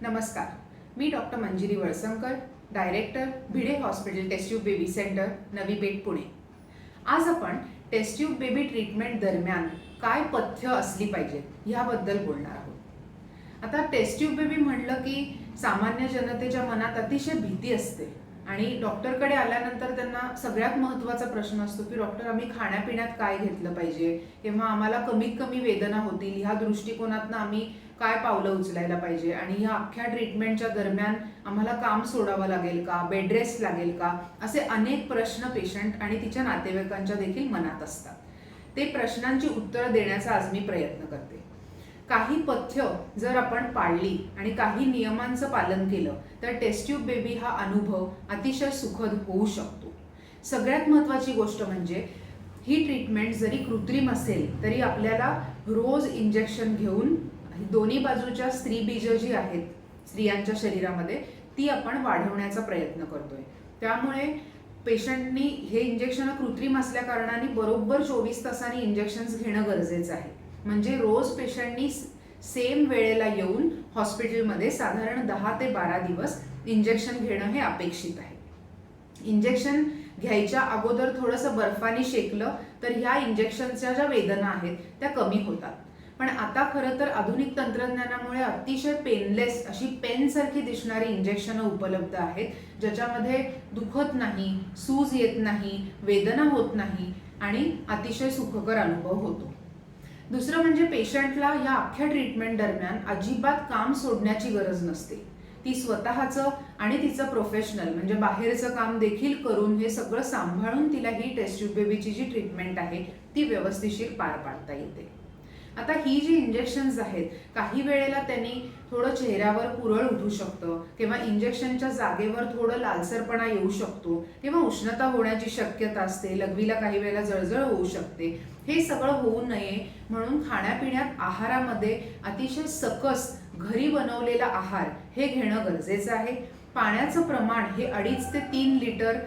नमस्कार, मी doctor Manjiri Valsankar, director Bhide hospital test tube baby centre, Navi Peth, Pune. आज आपण टेस्ट ट्यूब बेबी ट्रीटमेंट दरम्यान काय पथ्य असली पाहिजेत याबद्दल बोलणार आहोत। आता टेस्ट ट्यूब बेबी म्हटलं की सामान्य जनतेच्या मनात अतिशय भीती असते आणि डॉक्टरकडे आल्यानंतर त्यांना सगळ्यात महत्त्वाचा प्रश्न असतो की डॉक्टर, आम्ही खाण्यापिण्यात काय घेतलं पाहिजे किंवा आम्हाला कमीत कमी वेदना होतील ह्या दृष्टिकोनातून आम्ही काय पावलं उचलायला पाहिजे आणि ह्या अख्ख्या ट्रीटमेंटच्या दरम्यान आम्हाला काम सोडावं लागेल का, बेड रेस्ट लागेल का, असे अनेक प्रश्न पेशंट आणि तिच्या नातेवाईकांच्या देखील मनात असतात। ते प्रश्नांची उत्तरं देण्याचा आज मी प्रयत्न करते। काही पथ्य जर आपण पाळली आणि काही नियमांचं पालन केलं तर टेस्ट ट्यूब बेबी हा अनुभव अतिशय सुखद होऊ शकतो। सगळ्यात महत्त्वाची गोष्ट म्हणजे ही ट्रीटमेंट जरी कृत्रिम असेल तरी आपल्याला रोज इंजेक्शन घेऊन दोन्ही बाजूच्या स्त्रीबीज जी आहेत स्त्रियांच्या शरीरामध्ये ती आपण वाढवण्याचा प्रयत्न करतोय। त्यामुळे पेशंटनी हे इंजेक्शन कृत्रिम असल्या कारणाने बरोबर 24 तासांनी इंजेक्शन्स घेणं गरजेचं आहे। म्हणजे रोज पेशंटनी सेम वेळेला येऊन हॉस्पिटलमध्ये साधारण 10 ते 12 दिवस इंजेक्शन घेणं हे अपेक्षित आहे। इंजेक्शन घ्यायच्या अगोदर थोडंसं बर्फाने शेकलं तर ह्या इंजेक्शनच्या ज्या वेदना आहेत त्या कमी होतात। पण आता खरं तर आधुनिक तंत्रज्ञानामुळे अतिशय पेनलेस अशी पेनसारखी दिसणारी इंजेक्शनं उपलब्ध आहेत ज्याच्यामध्ये दुखत नाही, सूज येत नाही, वेदना होत नाही आणि अतिशय सुखकर अनुभव होतो। दुसरं म्हणजे पेशंटला या अख्ख्या ट्रीटमेंट दरम्यान अजिबात काम सोडण्याची गरज नसते। ती स्वतःचं आणि तिचं प्रोफेशनल म्हणजे बाहेरचं काम देखील करून हे सगळं सांभाळून तिला ही टेस्ट ट्यूब बेबीची जी ट्रीटमेंट आहे ती व्यवस्थितशीर पार पाडता येते। आता ही जी इंजेक्शन्स आहेत काही वेळेला त्यांनी थोडं चेहऱ्यावर पुरळ उठू शकतं किंवा इंजेक्शनच्या जागेवर थोडं लालसरपणा येऊ शकतो किंवा उष्णता होण्याची शक्यता असते, लघवीला काही वेळेला जळजळ होऊ शकते। हे सगळं होऊ नये म्हणून खाण्यापिण्यात आहारामध्ये अतिशय सकस घरी बनवलेला आहार हे घेणं गरजेचं आहे। पाण्याचं प्रमाण हे 2.5 ते 3 लिटर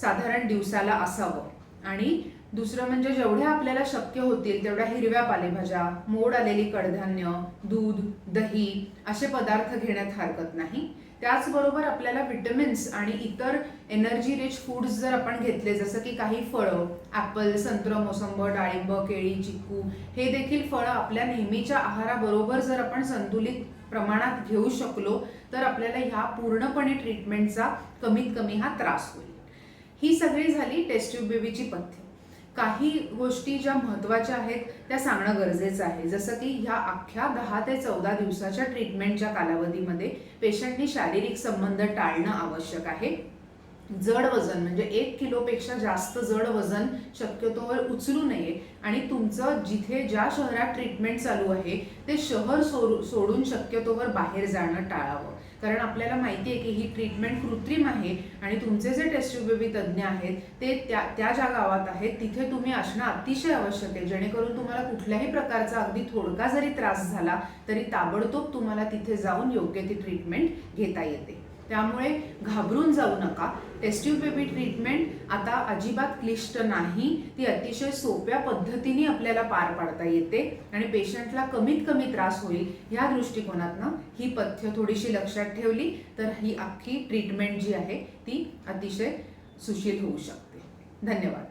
साधारण दिवसाला असावं आणि दुसरं म्हणजे जेवढ्या आपल्याला शक्य होतील तेवढ्या हिरव्या पालेभाज्या, मोड आलेली कडधान्य, दूध, दही असे पदार्थ घेण्यात हरकत नाही। त्याचबरोबर आपल्याला विटॅमिन्स आणि इतर एनर्जी रिच फूड्स जर आपण घेतले जसं की काही फळं, ॲपल, संत्र, मोसंबी, डाळिंब, केळी, चिक्कू हे देखील फळं आपल्या नेहमीच्या आहाराबरोबर जर आपण संतुलित प्रमाणात घेऊ शकलो तर आपल्याला ह्या पूर्णपणे ट्रीटमेंटचा कमीत कमी हा त्रास होईल। ही सगळी झाली टेस्ट ट्यूब बेबीची पथ्य। काही गोष्टी ज्या महत्त्वाच्या आहेत त्या सांगणं गरजेचं आहे, जसं की ह्या अख्ख्या 10 ते 14 दिवसाच्या ट्रीटमेंटच्या कालावधीमध्ये पेशंटनी शारीरिक संबंध टाळणं आवश्यक आहे। जड वजन म्हणजे 1 किलोपेक्षा जास्त जड वजन शक्यतोवर उचलू नये आणि तुमचं जिथे ज्या शहरात ट्रीटमेंट चालू आहे ते शहर सोडून शक्यतोवर बाहेर जाणं टाळावं। कारण आपल्याला माहिती आहे की ही ट्रीटमेंट कृत्रिम आहे आणि तुमचे जे टेस्ट ट्यूब बेबी तज्ज्ञ आहेत ते त्या ज्या गावात आहेत तिथे तुम्ही असणं अतिशय आवश्यक आहे, जेणेकरून तुम्हाला कुठल्याही प्रकारचा अगदी थोडका जरी त्रास झाला तरी ताबडतोब तुम्हाला तिथे जाऊन योग्य ती ट्रीटमेंट घेता येते। त्यामुळे घाबरून जाऊ नका। टेस्ट ट्यूब बेबी ट्रीटमेंट आता अजिबात क्लिष्ट नाही, ती अतिशय सोप्या पद्धतीने आपल्याला पार पाडता येते आणि पेशंटला कमीत कमी त्रास होईल ह्या दृष्टिकोनातनं ही पथ्य थोडीशी लक्षात ठेवली तर ही अख्खी ट्रीटमेंट जी आहे ती अतिशय सुशील होऊ शकते। धन्यवाद।